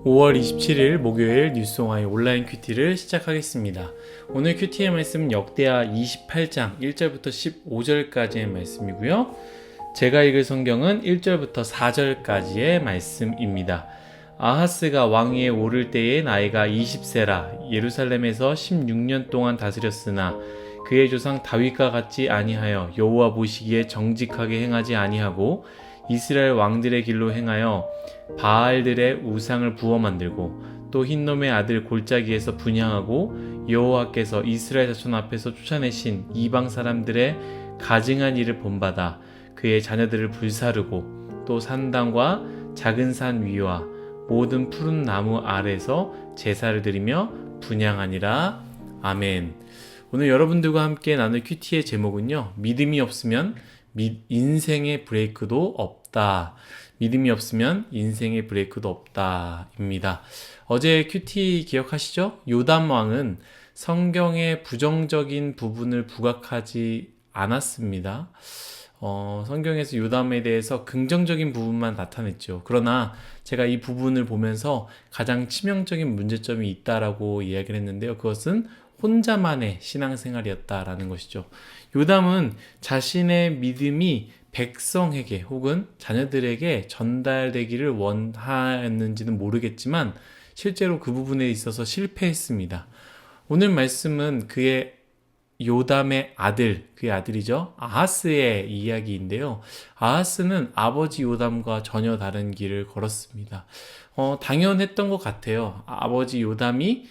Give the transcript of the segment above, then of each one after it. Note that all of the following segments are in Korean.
5월 27일 목요일 뉴스오마이 온라인 큐티를 시작하겠습니다. 오늘 큐티의 말씀은 역대하 28장 1절부터 15절까지의 말씀이고요. 제가 읽을 성경은 1절부터 4절까지의 말씀입니다. 아하스가 왕위에 오를 때에 나이가 20세라 예루살렘에서 16년 동안 다스렸으나 그의 조상 다윗과 같지 아니하여 여호와 보시기에 정직하게 행하지 아니하고 이스라엘 왕들의 길로 행하여 바알들의 우상을 부어 만들고 또 흰놈의 아들 골짜기에서 분향하고 여호와께서 이스라엘 자손 앞에서 쫓아내신 이방 사람들의 가증한 일을 본받아 그의 자녀들을 불사르고 또 산당과 작은 산 위와 모든 푸른 나무 아래서 제사를 드리며 분향하니라. 아멘. 오늘 여러분들과 함께 나눌 큐티의 제목은요, 믿음이 없으면 인생의 브레이크도 없다. 믿음이 없으면 인생의 브레이크도 없다 입니다. 어제 큐티 기억하시죠? 요담 왕은 성경의 부정적인 부분을 부각하지 않았습니다. 성경에서 요담에 대해서 긍정적인 부분만 나타냈죠. 그러나 제가 이 부분을 보면서 가장 치명적인 문제점이 있다라고 이야기를 했는데요. 그것은 혼자만의 신앙생활이었다라는 것이죠. 요담은 자신의 믿음이 백성에게 혹은 자녀들에게 전달되기를 원하였는지는 모르겠지만 실제로 그 부분에 있어서 실패했습니다. 오늘 말씀은 요담의 아들, 그의 아들이죠. 아하스의 이야기인데요. 아하스는 아버지 요담과 전혀 다른 길을 걸었습니다. 당연했던 것 같아요. 아버지 요담이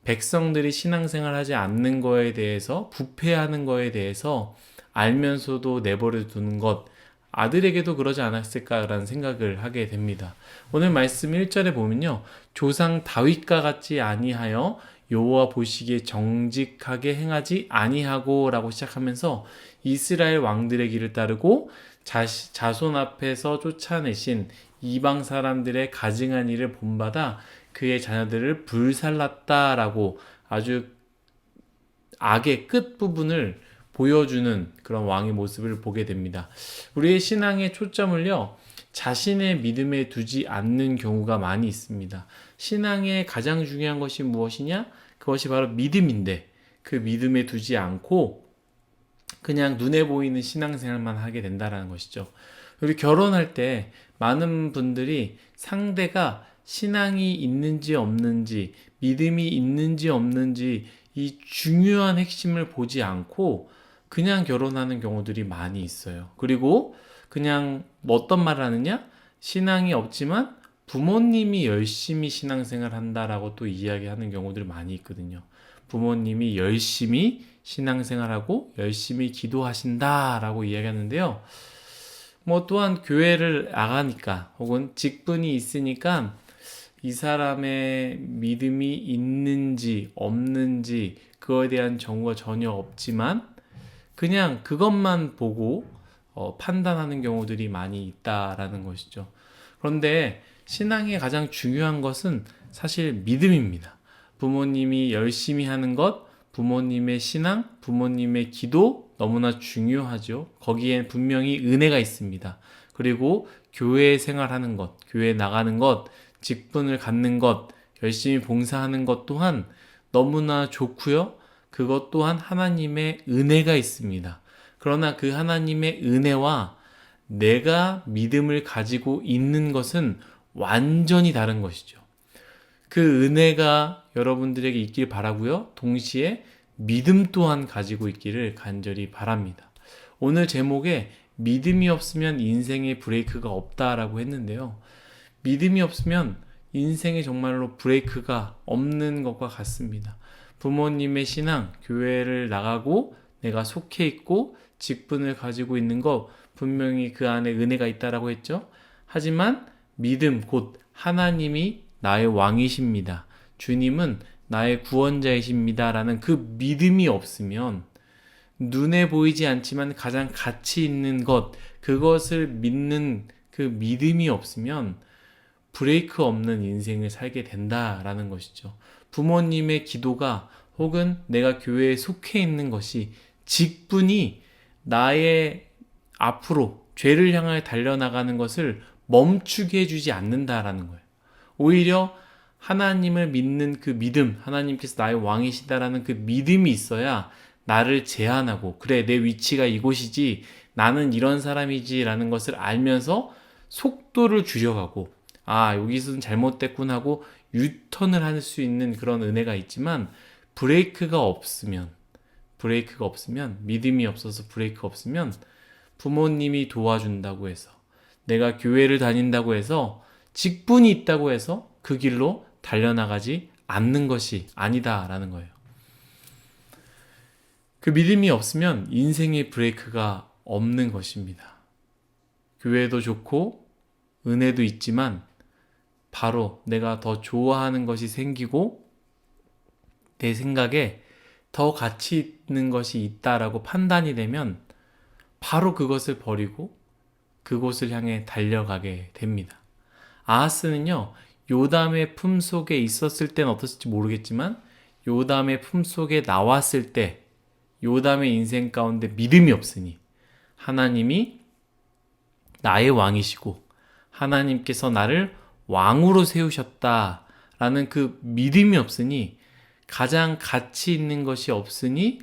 백성들이 신앙생활하지 않는 거에 대해서, 부패하는 거에 대해서 알면서도 내버려 두는 것, 아들에게도 그러지 않았을까라는 생각을 하게 됩니다. 오늘 말씀 1절에 보면요, 조상 다윗과 같지 아니하여 여호와 보시기에 정직하게 행하지 아니하고 라고 시작하면서 이스라엘 왕들의 길을 따르고 자손 앞에서 쫓아내신 이방 사람들의 가증한 일을 본받아 그의 자녀들을 불살랐다라고 아주 악의 끝부분을 보여주는 그런 왕의 모습을 보게 됩니다. 우리의 신앙의 초점을요, 자신의 믿음에 두지 않는 경우가 많이 있습니다. 신앙의 가장 중요한 것이 무엇이냐? 그것이 바로 믿음인데 그 믿음에 두지 않고 그냥 눈에 보이는 신앙생활만 하게 된다는 것이죠. 우리 결혼할 때 많은 분들이 상대가 신앙이 있는지 없는지, 믿음이 있는지 없는지 이 중요한 핵심을 보지 않고 그냥 결혼하는 경우들이 많이 있어요. 그리고 그냥 어떤 말을 하느냐? 신앙이 없지만 부모님이 열심히 신앙생활 한다라고 또 이야기하는 경우들이 많이 있거든요. 부모님이 열심히 신앙생활하고 열심히 기도하신다라고 이야기하는데요. 또한 교회를 나가니까 혹은 직분이 있으니까 이 사람의 믿음이 있는지 없는지 그거에 대한 정보가 전혀 없지만 그냥 그것만 보고 판단하는 경우들이 많이 있다라는 것이죠. 그런데 신앙의 가장 중요한 것은 사실 믿음입니다. 부모님이 열심히 하는 것, 부모님의 신앙, 부모님의 기도 너무나 중요하죠. 거기엔 분명히 은혜가 있습니다. 그리고 교회 생활하는 것, 교회 나가는 것, 직분을 갖는 것, 열심히 봉사하는 것 또한 너무나 좋고요. 그것 또한 하나님의 은혜가 있습니다. 그러나 그 하나님의 은혜와 내가 믿음을 가지고 있는 것은 완전히 다른 것이죠. 그 은혜가 여러분들에게 있길 바라고요. 동시에 믿음 또한 가지고 있기를 간절히 바랍니다. 오늘 제목에 믿음이 없으면 인생에 브레이크가 없다라고 했는데요. 믿음이 없으면 인생에 정말로 브레이크가 없는 것과 같습니다. 부모님의 신앙, 교회를 나가고 내가 속해 있고 직분을 가지고 있는 것 분명히 그 안에 은혜가 있다라고 했죠. 하지만 믿음 곧 하나님이 나의 왕이십니다. 주님은 나의 구원자이십니다. 라는 그 믿음이 없으면 눈에 보이지 않지만 가장 가치 있는 것, 그것을 믿는 그 믿음이 없으면 브레이크 없는 인생을 살게 된다라는 것이죠. 부모님의 기도가 혹은 내가 교회에 속해 있는 것이 직분이 나의 앞으로 죄를 향하여 달려나가는 것을 멈추게 해주지 않는다라는 거예요. 오히려 하나님을 믿는 그 믿음, 하나님께서 나의 왕이시다라는 그 믿음이 있어야 나를 제한하고, 그래, 내 위치가 이곳이지, 나는 이런 사람이지라는 것을 알면서 속도를 줄여가고, 아, 여기서는 잘못됐군 하고 유턴을 할 수 있는 그런 은혜가 있지만, 브레이크가 없으면, 믿음이 없어서 브레이크가 없으면, 부모님이 도와준다고 해서, 내가 교회를 다닌다고 해서, 직분이 있다고 해서 그 길로 달려나가지 않는 것이 아니다라는 거예요. 그 믿음이 없으면 인생의 브레이크가 없는 것입니다. 교회도 좋고 은혜도 있지만 바로 내가 더 좋아하는 것이 생기고 내 생각에 더 가치 있는 것이 있다라고 판단이 되면 바로 그것을 버리고 그곳을 향해 달려가게 됩니다. 아하스는요, 요담의 품속에 있었을 땐 어땠을지 모르겠지만 요담의 품속에 나왔을 때 요담의 인생 가운데 믿음이 없으니, 하나님이 나의 왕이시고 하나님께서 나를 왕으로 세우셨다라는 그 믿음이 없으니, 가장 가치 있는 것이 없으니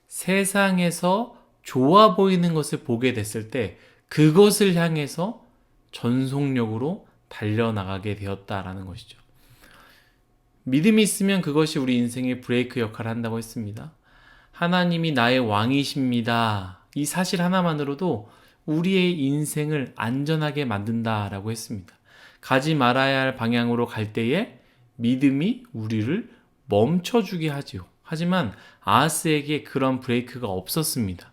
세상에서 좋아 보이는 것을 보게 됐을 때 그것을 향해서 전속력으로 달려나가게 되었다라는 것이죠. 믿음이 있으면 그것이 우리 인생의 브레이크 역할을 한다고 했습니다. 하나님이 나의 왕이십니다. 이 사실 하나만으로도 우리의 인생을 안전하게 만든다라고 했습니다. 가지 말아야 할 방향으로 갈 때에 믿음이 우리를 멈춰주게 하지요. 하지만 아하스에게 그런 브레이크가 없었습니다.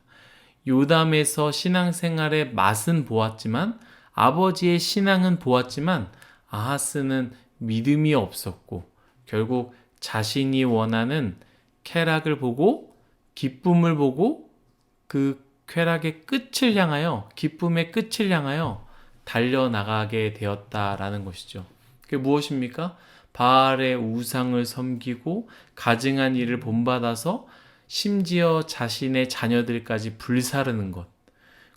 요담에서 신앙생활의 맛은 보았지만, 아버지의 신앙은 보았지만 아하스는 믿음이 없었고 결국 자신이 원하는 쾌락을 보고 기쁨을 보고 그 쾌락의 끝을 향하여, 기쁨의 끝을 향하여 달려나가게 되었다라는 것이죠. 그게 무엇입니까? 바알의 우상을 섬기고 가증한 일을 본받아서 심지어 자신의 자녀들까지 불사르는 것,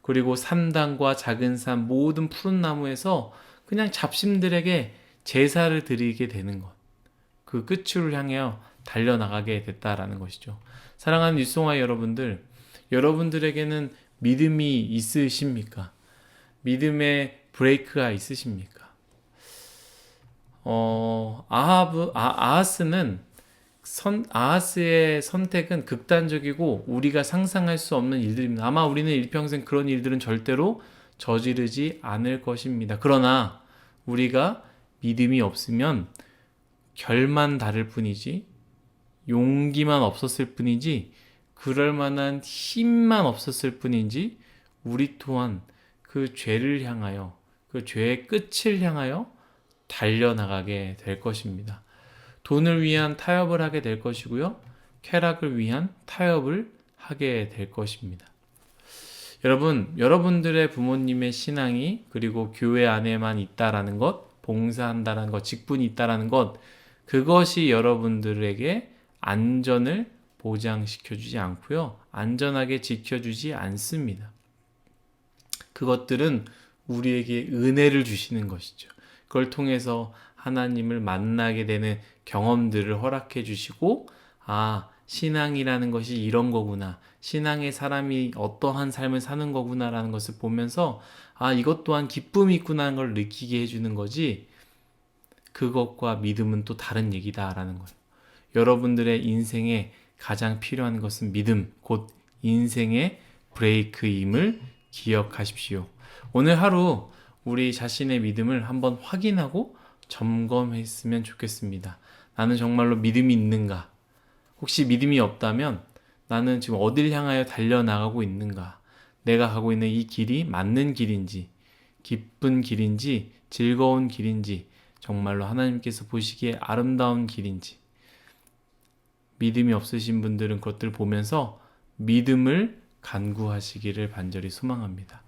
그리고 산당과 작은 산 모든 푸른 나무에서 그냥 잡신들에게 제사를 드리게 되는 것, 그 끝을 향하여 달려나가게 됐다라는 것이죠. 사랑하는 뉴송아이 여러분들, 여러분들에게는 믿음이 있으십니까? 믿음의 브레이크가 있으십니까? 아하스의 선택은 극단적이고 우리가 상상할 수 없는 일들입니다. 아마 우리는 일평생 그런 일들은 절대로 저지르지 않을 것입니다. 그러나 우리가 믿음이 없으면 결만 다를 뿐이지, 용기만 없었을 뿐이지, 그럴 만한 힘만 없었을 뿐인지, 우리 또한 그 죄를 향하여, 그 죄의 끝을 향하여 달려나가게 될 것입니다. 돈을 위한 타협을 하게 될 것이고요. 쾌락을 위한 타협을 하게 될 것입니다. 여러분, 여러분들의 부모님의 신앙이 그리고 교회 안에만 있다라는 것, 봉사한다라는 것, 직분이 있다라는 것, 그것이 여러분들에게 안전을 보장시켜주지 않고요. 안전하게 지켜주지 않습니다. 그것들은 우리에게 은혜를 주시는 것이죠. 그걸 통해서 하나님을 만나게 되는 경험들을 허락해 주시고, 아, 신앙이라는 것이 이런 거구나, 신앙의 사람이 어떠한 삶을 사는 거구나라는 것을 보면서, 아, 이것 또한 기쁨이 있구나 하는 걸 느끼게 해주는 거지, 그것과 믿음은 또 다른 얘기다라는 거예요. 여러분들의 인생에 가장 필요한 것은 믿음, 곧 인생의 브레이크임을 기억하십시오. 오늘 하루 우리 자신의 믿음을 한번 확인하고 점검했으면 좋겠습니다. 나는 정말로 믿음이 있는가? 혹시 믿음이 없다면 나는 지금 어딜 향하여 달려나가고 있는가? 내가 가고 있는 이 길이 맞는 길인지, 기쁜 길인지, 즐거운 길인지, 정말로 하나님께서 보시기에 아름다운 길인지. 믿음이 없으신 분들은 그것들을 보면서 믿음을 간구하시기를 간절히 소망합니다.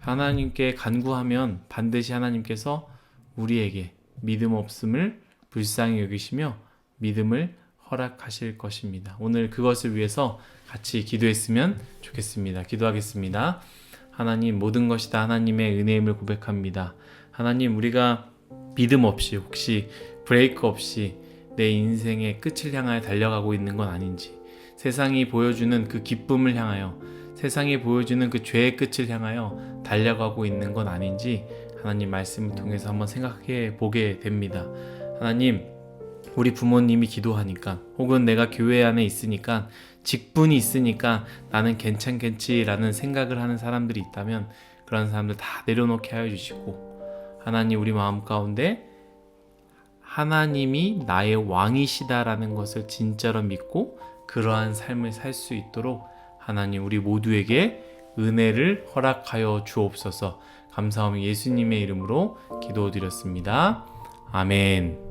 하나님께 간구하면 반드시 하나님께서 우리에게 믿음 없음을 불쌍히 여기시며 믿음을 허락하실 것입니다. 오늘 그것을 위해서 같이 기도했으면 좋겠습니다. 기도하겠습니다. 하나님, 모든 것이 다 하나님의 은혜임을 고백합니다. 하나님, 우리가 믿음 없이 혹시 브레이크 없이 내 인생의 끝을 향하여 달려가고 있는 건 아닌지, 세상이 보여주는 그 기쁨을 향하여, 세상이 보여주는 그 죄의 끝을 향하여 달려가고 있는 건 아닌지 하나님 말씀을 통해서 한번 생각해 보게 됩니다. 하나님, 우리 부모님이 기도하니까, 혹은 내가 교회 안에 있으니까, 직분이 있으니까 나는 괜찮겠지라는 생각을 하는 사람들이 있다면 그런 사람들 다 내려놓게 하여 주시고, 하나님, 우리 마음 가운데 하나님이 나의 왕이시다라는 것을 진짜로 믿고 그러한 삶을 살 수 있도록 하나님, 우리 모두에게 은혜를 허락하여 주옵소서. 감사하며 예수님의 이름으로 기도드렸습니다. 아멘.